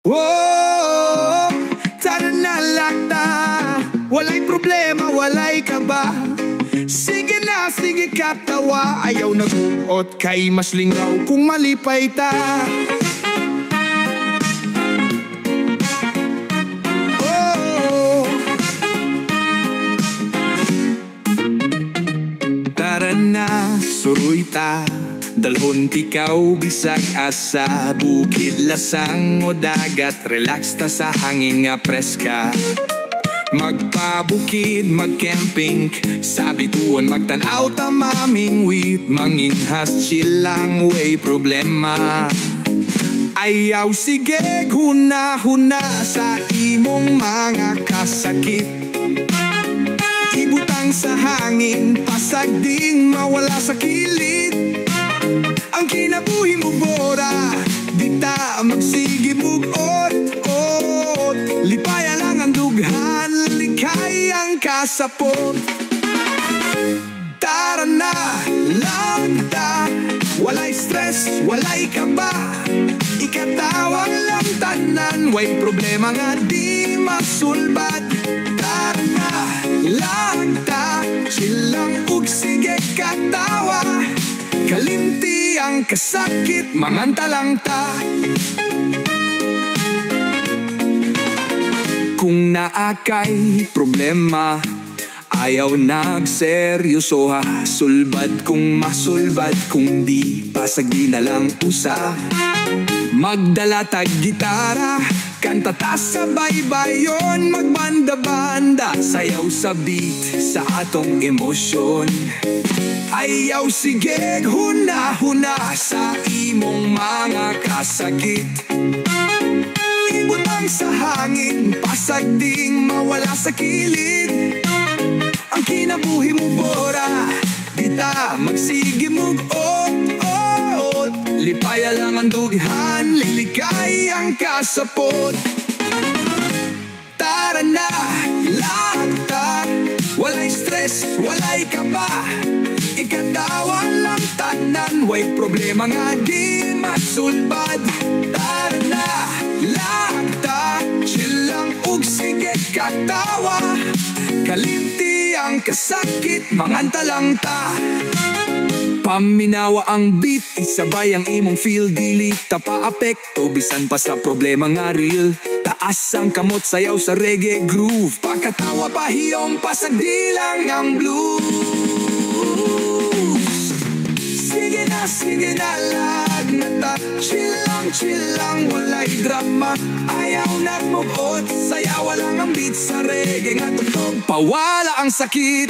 Oh, tara na lakta. Walay problema, walay kaba. Sige na, sige katawa. Ayaw nag-uot kay mas lingaw kung malipay ta. Oh, tara na, suruy ta. Dalhon tikaw bisag asa, bukid lasang o dagat. Relax ta sa hangin nga preska. Magpabukid, mag-camping, sa bituon magtanaw ta maming wit. Manginhas chill lang, way problema. Ayaw sige, huna-huna sa imong mga kasakit. Ibutang sa hangin, pasag ding mawala sa kilid. Ang kinabuhi mo bora, di ta magsige mug-ot-ot. Lipaya lang ang dughan, likay ang kasapot. Tara na, langta. Walay stress, walay kaba. Ikatawang lang tanan, way problema nga di masulbad. Tara na, langta. Chill lang ug sige katawa. Kalimti ang kasakit, manganta lang ta. Kung naakay problema, ayaw nagseryosoha. Sulbad kung masulbad, kung di pasag di na lang usa. Magdala tag gitara, kanta ta sa baybayon. Magbanda-banda, sayaw sa beat sa atong emosyon. Ayaw sige, huna-huna sa imong mga kasakit. Ibutang sa hangin, pasag ding mawala sa kilid. Ang kinabuhi mo bora, di ta magsige mug-ot-ot. Lipaya lang ang dughan, lilikay ang kasapot. Tara na, lakta. Walay stress, walay kaba. Ikatawang lang tanan, way problema nga di masulbad. Tara na, lakta. Chill lang ug sige katawa. Kalimti ang kasakit, manganta lang ta. Paminawa ang beat, isabay ang imong feel. Dili ta pa-apekto, bisan pa sa problema nga real. Taas ang kamot, sayaw sa reggae groove. Pagkatawa pahiyong, pasag di lang ang blues. Sige na, lag na ta. Chill lang, walay drama. Ayaw nagmubot, sayaw lang ang beat sa reggae nga tugtog. Pawala ang sakit.